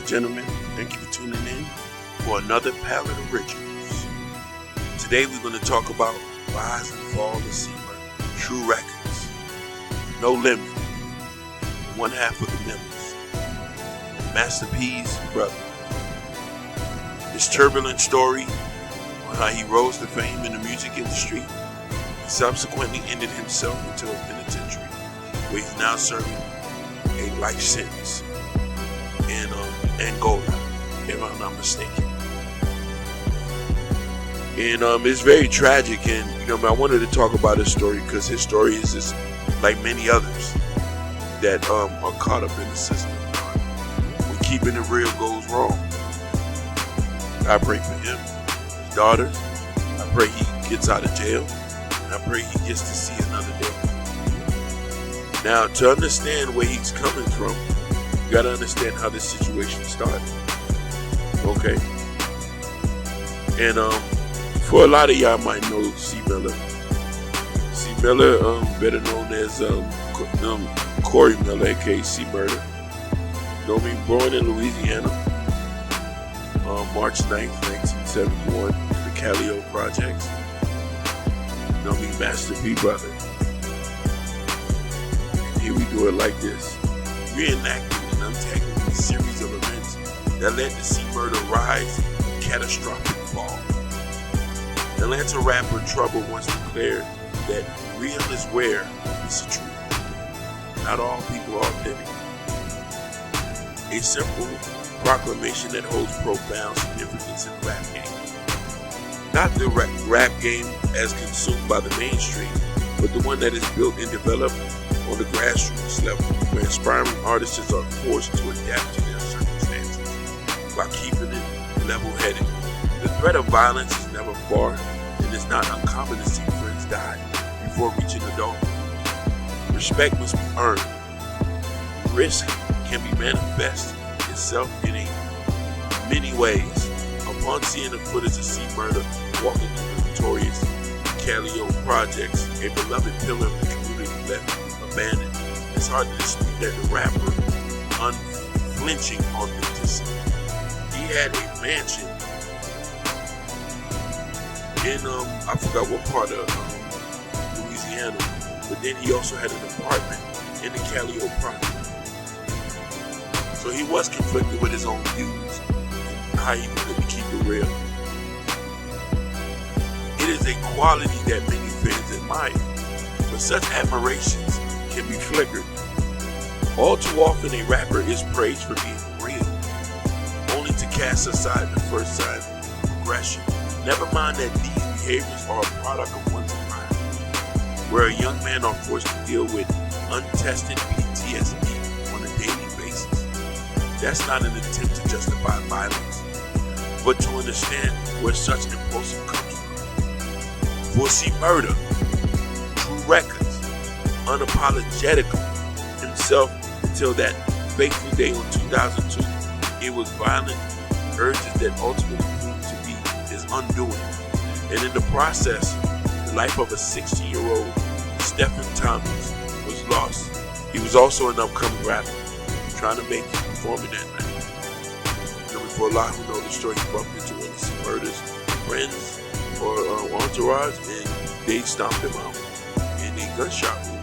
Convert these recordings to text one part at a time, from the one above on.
gentlemen, thank you for tuning in for another Palette Originals. Today we're going to talk about Rise and Fall of c-murda, True Records, No Limit, one half of the members, Master P's brother. His turbulent story on how he rose to fame in the music industry and subsequently ended himself into a penitentiary where he's now serving a life sentence in Angola, if I'm not mistaken. And it's very tragic, and I wanted to talk about his story because his story is just like many others that are caught up in the system. When keeping it real goes wrong, I pray for him, his daughters. I pray he gets out of jail, and I pray he gets to see another day. Now, to understand where he's coming from, you gotta understand how this situation started. Okay? And for a lot of y'all might know c-murda. C-murda, better known as Corey Miller, aka c-murda. Me, born in Louisiana, March 9th, 1971, in the Calio Projects. Me, Master P brother. Here we do it like this. Reenacting and untangling a series of events that led to c-murda rise and catastrophic fall. Atlanta rapper Trouble once declared that real is where is the truth. Not all people are authentic. A simple proclamation that holds profound significance in the rap game. Not the rap game as consumed by the mainstream, but the one that is built and developed on the grassroots level, where inspiring artists are forced to adapt to their circumstances while keeping it level-headed. The threat of violence is never far, and it's not uncommon to see friends die before reaching adulthood. Respect must be earned. Risk can be manifest itself in many ways. Upon seeing the footage of c-murda walking through the notorious Calio Projects, a beloved pillar of the community left abandoned, it's hard to dispute that the rapper unflinching authenticity. He had a mansion in I forgot what part of Louisiana, but then he also had an apartment in the Calio Project. So he was conflicted with his own views, how he wanted to keep it real. It is a quality that many fans admire, but such admirations can be flickered. All too often a rapper is praised for being real, only to cast aside the first sign of progression. Never mind that these behaviors are a product of one's environment, where a young man are forced to deal with untested PTSD on a daily basis. That's not an attempt to justify violence, but to understand where such impulsion comes from. For c-murda, True Records, unapologetically himself until that fateful day in 2002, it was violent urges that ultimately proved to be his undoing. And in the process, the life of a 16-year-old Stephen Thomas was lost. He was also an upcoming rapper, trying to make it performing that night. For a lot who know the story, he bumped into one of c-murda's friends or entourage, and they stomped him out in a gunshot wound.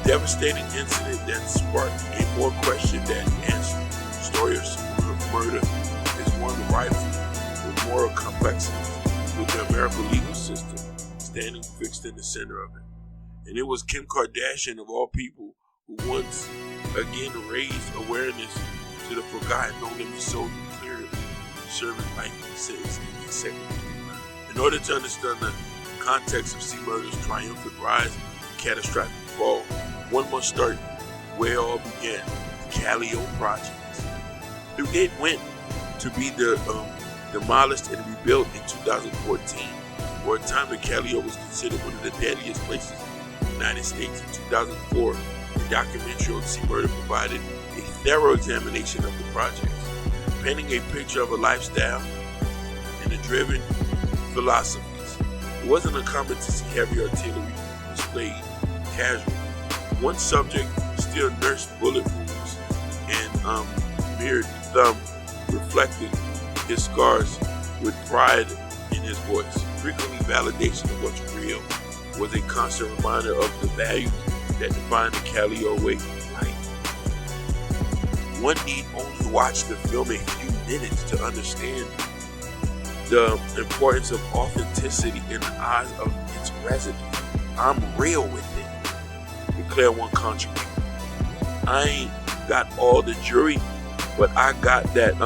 Devastating incident that sparked a more question than answer. The story of c-murda is one rife with moral complexities, with the American legal system standing fixed in the center of it. And it was Kim Kardashian, of all people, who once again raised awareness to the forgotten No Limit soldier clearly serving life sentence in consecutive. In order to understand the context of c-murda's triumphant rise and catastrophic fall, one must start where it all began, the Calio Projects. It went to be demolished and rebuilt in 2014. For a time, the Calio was considered one of the deadliest places in the United States. In 2004, the documentary on c-murda provided a thorough examination of the projects, painting a picture of a lifestyle and the driven philosophies. It wasn't uncommon to see heavy artillery displayed casually. One subject still nursed bullet wounds and mirrored thumb reflecting his scars with pride in his voice. Frequently, validation of what's real was a constant reminder of the values that define the Calio way of life. One need only watch the film a few minutes to understand the importance of authenticity in the eyes of its residents. I'm real with it, declared one contributor. I ain't got all the jury, but I got that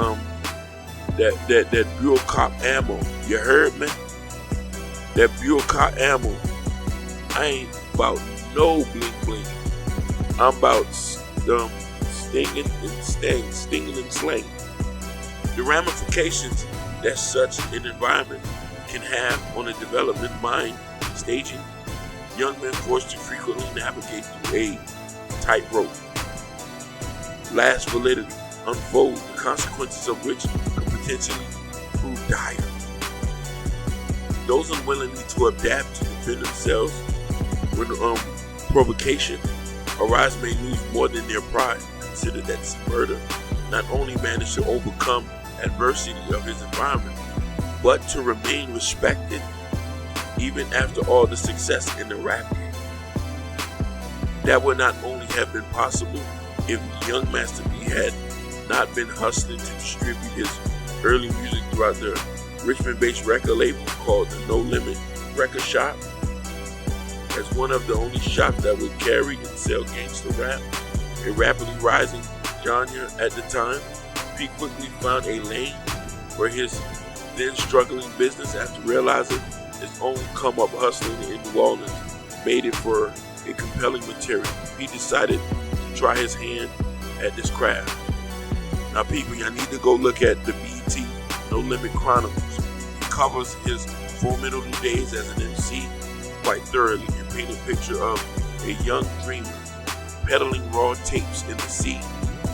Buell Cop ammo. You heard me? That Buell Cop ammo. I ain't about no bling bling. I'm about stinging and slanging. The ramifications that such an environment can have on a development mind staging young men forced to frequently navigate through a tightrope. Last validity unfold, the consequences of which could potentially prove dire. Those unwillingly to adapt to defend themselves when provocation arise may lose more than their pride. Consider that c-murda not only managed to overcome adversity of his environment, but to remain respected even after all the success in the rap game. That would not only have been possible if young Master P had not been hustling to distribute his early music throughout the Richmond-based record label called the No Limit Record Shop. As one of the only shops that would carry and sell gangsta rap, a rapidly rising genre at the time, P quickly found a lane for his then struggling business after realizing his own come-up hustling in New Orleans made it for a compelling material. He decided to try his hand at this craft. Now people, y'all need to go look at the BET No Limit Chronicles. He covers his formidable days as an MC quite thoroughly and paint a picture of a young dreamer peddling raw tapes in the sea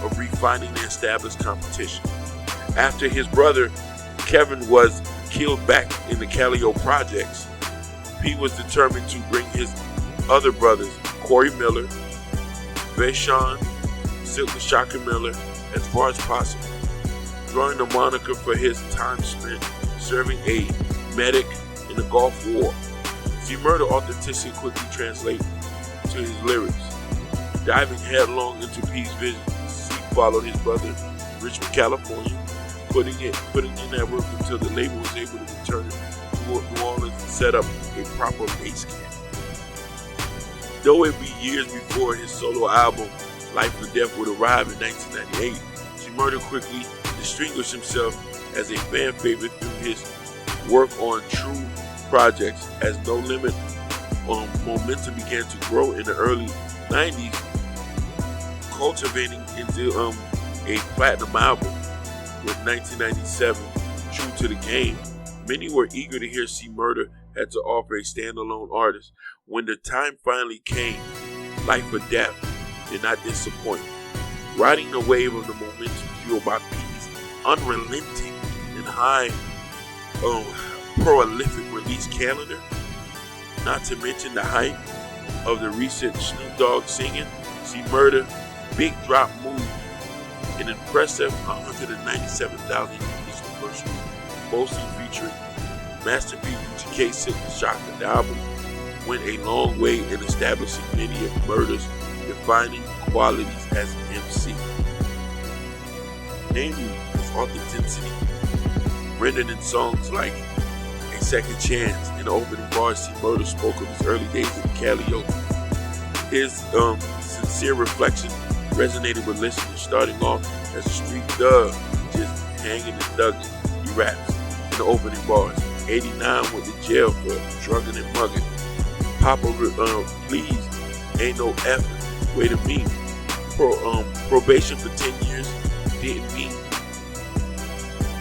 of refining the established competition. After his brother Kevin was killed back in the Calio projects, P was determined to bring his other brothers, Corey Miller, Vaishon, Silk the Shocker Miller, as far as possible, drawing the moniker for his time spent serving a medic in the Gulf War. c-murda authenticity quickly translates to his lyrics. Diving headlong into P's vision, C followed his brother to Richmond, California, putting in that work until the label was able to return to New Orleans and set up a proper base camp. Though it be years before his solo album Life or Death would arrive in 1998, c-murda quickly distinguished himself as a fan favorite through his work on true projects. As No Limit momentum began to grow in the early 90s, cultivating into a platinum album with 1997 True to the Game. Many were eager to hear c-murda had to offer a standalone artist. When the time finally came, Life or Death did not disappoint. Riding the wave of the momentum fueled by P's unrelenting and high prolific release calendar, not to mention the hype of the recent Snoop Dogg singing, c-murda Big Drop moved an impressive 197,000 units the first week, mostly featuring Master P, UGK, Silk the Shocker. The album went a long way in establishing many of Murda's defining qualities as an MC, namely his authenticity, rendered in songs like A Second Chance. In the opening bars, c-murda spoke of his early days in Calio. His sincere reflection resonated with listeners, starting off as a street thug, just hanging and thugging. He raps in the opening bars. 89 went to jail for drugging and mugging. Papa, please, ain't no effort. Wait a minute. Probation for 10 years didn't mean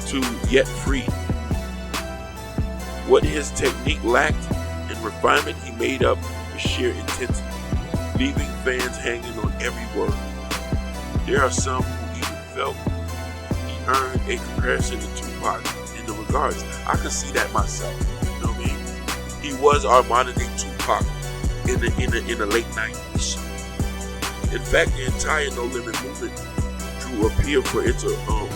to yet free. What his technique lacked in refinement, he made up with sheer intensity, leaving fans hanging on every word. There are some who even felt he earned a comparison to Tupac in the regards. I could see that myself. You know what I mean? He was our modern day Tupac in the late 90s. In fact, the entire No Limit movement drew who appealed for its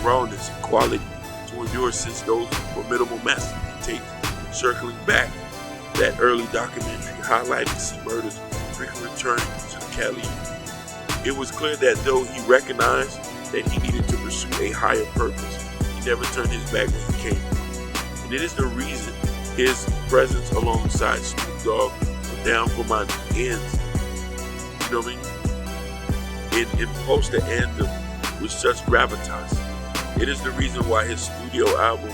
rawness and quality to endure since those formidable masterpiece tapes. Circling back, that early documentary highlighted c-murda's frequent return to the Cali. It was clear that though he recognized that he needed to pursue a higher purpose, he never turned his back when he came. And it is the reason his presence alongside Snoop Dogg was down for my ends. You know what I mean? In poster anthem with such gravitas. It is the reason why his studio album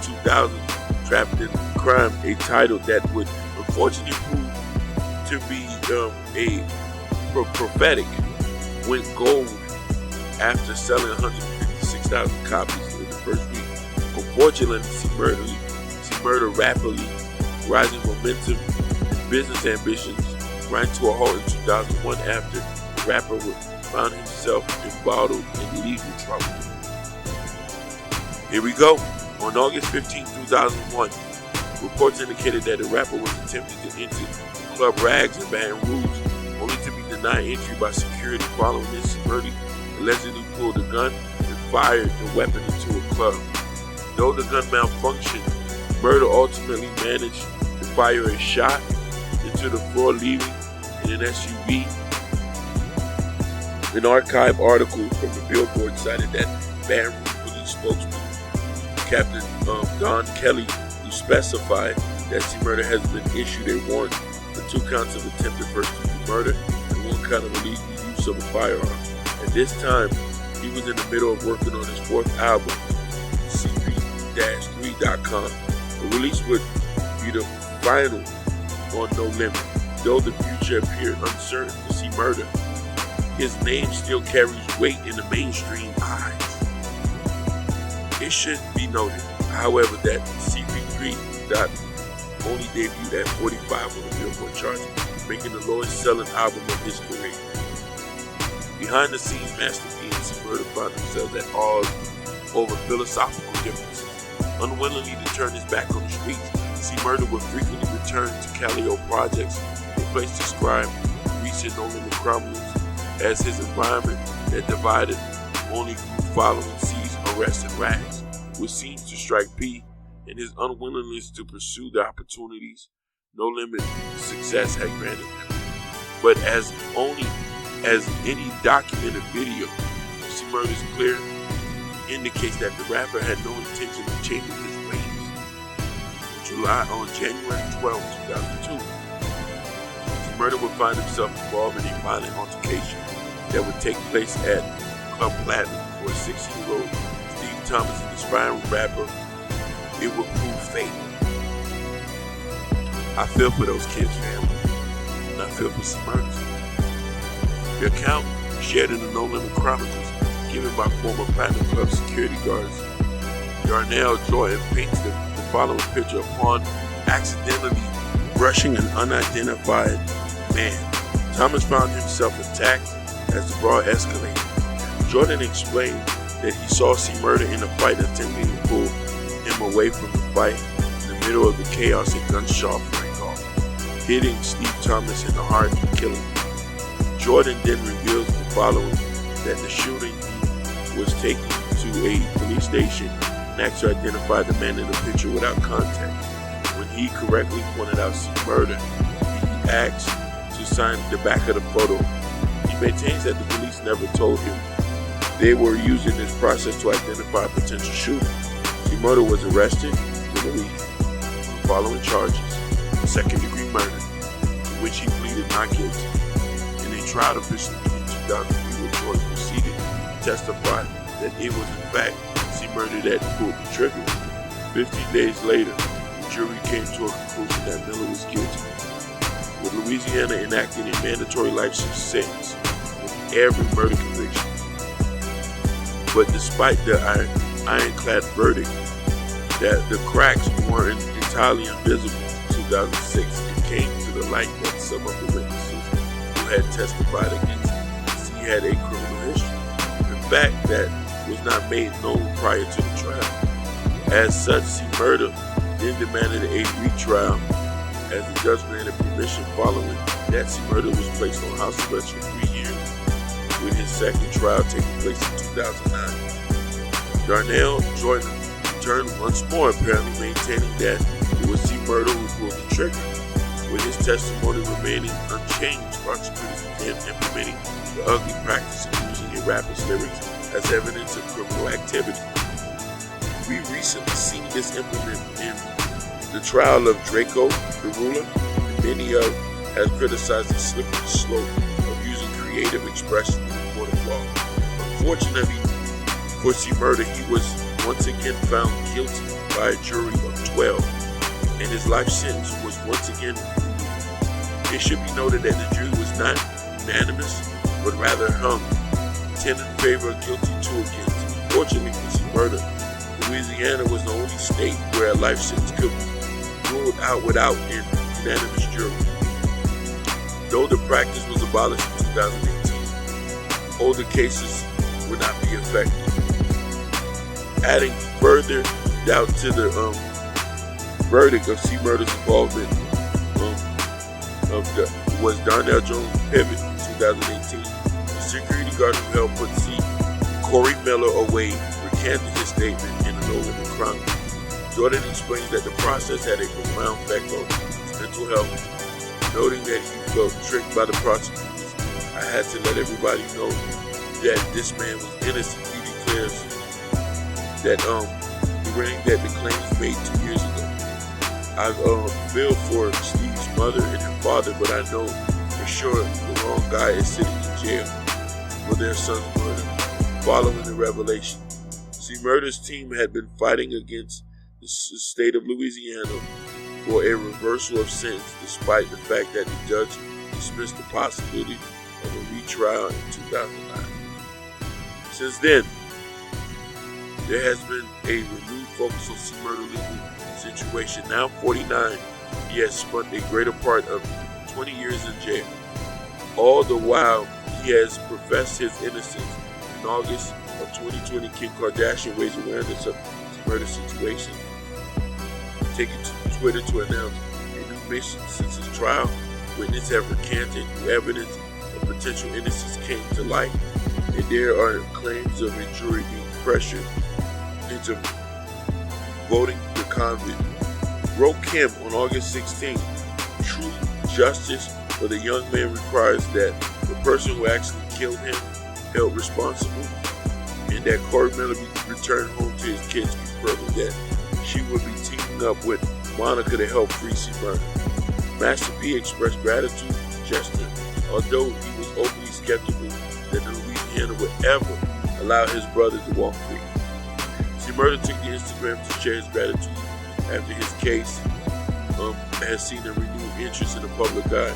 2000 Trapped in Crime, a title that would unfortunately prove to be prophetic, went gold after selling 156,000 copies in the first week. Unfortunately, c-murda rapidly rising momentum and business ambitions grind to a halt in 2001 after the rapper found himself embroiled in legal trouble. Here we go. On August 15, 2001, reports indicated that the rapper was attempting to enter Club Rags in Baton Rouge, only to be denied entry by security. Following this, c-murda allegedly pulled a gun and fired the weapon into a club. Though the gun malfunctioned, murda ultimately managed to fire a shot into the floor, leaving in an SUV. An archive article from the Billboard cited that Baton Rouge police spokesman Captain Don Kelly, who specified that c-murda has been issued a warrant for 2 counts of attempted first-degree murder and 1 count of illegal use of a firearm. At this time, he was in the middle of working on his 4th album, CP-3.com. The release would be the final on No Limit. Though the future appeared uncertain for c-murda, his name still carries weight in the mainstream eyes. It should be noted, however, that CP3 only debuted at 45 on the Billboard charts, making the lowest selling album of his career. Behind the scenes, Master P and c-murda found themselves at odds over philosophical differences. Unwillingly to turn his back on the streets, c-murda would frequently return to Calio projects, a place described recent No Limit Criminals as his environment that divided only grew following C's arrest and rags, which seems to strike P and his unwillingness to pursue the opportunities No Limit success had granted him. But as any documented video, c-murda's clear indicates that the rapper had no intention of changing his ways. On January 12, 2002, c-murda would find himself involved in a violent altercation that would take place at Club Platinum for a 16-year-old Steve Thomas and aspiring rapper. It would prove fatal. I feel for those kids' family, and I feel for c-murda. The account shared in the No Limit Chronicles, given by former Platinum Club security guards Darnell Jordan, paints the following picture upon accidentally brushing an unidentified man. Thomas found himself attacked as the brawl escalated. Jordan explained that he saw c-murda in a fight attempting to pull him away from the fight. In the middle of the chaos, a gunshot rang off, hitting Steve Thomas in the heart and killing him. Jordan then reveals the following: that the shooting was taken to a police station and asked to identify the man in the picture without context. When he correctly pointed out c-murda, he asked to sign the back of the photo. He maintains that the police never told him they were using this process to identify a potential shooter. c-murda was arrested and released on the following charges: 2nd-degree murder, to which he pleaded not guilty. In a trial officially in 2003, where Jordan proceeded to testify that it was in fact c-murda that pulled the trigger. 15 days later, the jury came to a conclusion that Miller was guilty, with Louisiana enacting a mandatory life sentence with every murder conviction. But despite the ironclad verdict, that the cracks weren't entirely invisible. In 2006, it came to the light that some of the witnesses who had testified against C had a criminal history. In fact, that was not made known prior to the trial. As such, c-murda then demanded a retrial. As the judge granted permission following that, c-murda was placed on house arrest for 3 years, with his second trial taking place in 2009. Darnell Jordan returned once more, apparently maintaining that it was c-murda who pulled the trigger. With his testimony remaining unchanged, prosecutors began implementing the ugly practice of using a rapper's lyrics as evidence of criminal activity. We recently seen this implemented in the trial of Draco the Ruler. Many have criticized the slippery slope of using creative expression in the court of law. Unfortunately for c-murda, he was once again found guilty by a jury of 12, and his life sentence was once again removed. It should be noted that the jury was not unanimous, but rather hung 10 in favor of guilty, 2 against. Fortunately for c-murda, Louisiana was the only state where a life sentence could be ruled out without an unanimous jury. Though the practice was abolished in 2018, older cases would not be affected. Adding further doubt to the verdict of c-murda's involvement was Darnell Jones' pivot in 2018. The security guard who helped put Corey Miller away recanted his statement in an Overland Chronicle. Jordan explains that the process had a profound effect on his mental health, noting that he felt tricked by the prosecutors. I had to let everybody know that this man was innocent. He declares that the claims made 2 years ago. I've feel for Steve's mother and her father, but I know for sure the wrong guy is sitting in jail for their son's murder. Following the revelation, c-murda's team had been fighting against the state of Louisiana for a reversal of sentence, despite the fact that the judge dismissed the possibility of a retrial in 2009. Since then, there has been a renewed focus on c-murda legal situation. Now 49, he has spent a greater part of 20 years in jail. All the while, he has professed his innocence. In August of 2020, Kim Kardashian raised awareness of the c-murda situation, taking to Twitter to announce a new mission since his trial. Witnesses have recanted, new evidence of potential innocence came to light, and there are claims of a jury being pressured into voting the convict. Wrote Kim on August 16th, true justice for the young man requires that the person who actually killed him held responsible, and that Corey Miller be returned home to his kids, confirming that she would be teaming up with Monica to help free c-murda. Master P expressed gratitude, suggesting although he was openly skeptical that Louisiana would ever allow his brother to walk free. c-murda took to Instagram to share his gratitude after his case has seen a renewed interest in the public eye.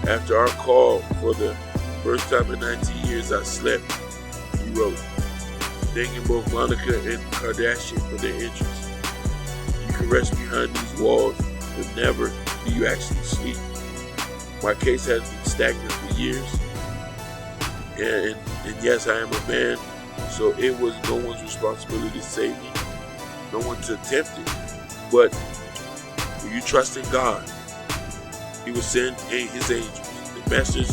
After our call for the first time in 19 years, I slept, he wrote, thanking both Monica and Kardashian for their interest. You can rest behind these walls, but never do you actually sleep. My case has been stagnant for years, and yes, I am a man, so it was no one's responsibility to save me, no one to attempt it. But when you trust in God, He will send His angels, the message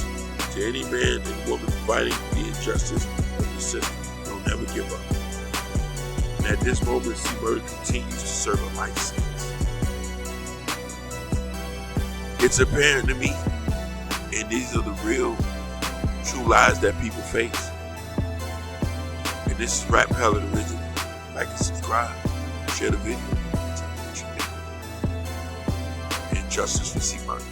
to any man and woman fighting the injustice of the system. Don't never give up. And at this moment, c-murda continues to serve a life sentence. It's apparent to me, and these are the real, true lies that people face. And this is Rap Pellet Original. Like and subscribe, share the video, and justice for c-murda.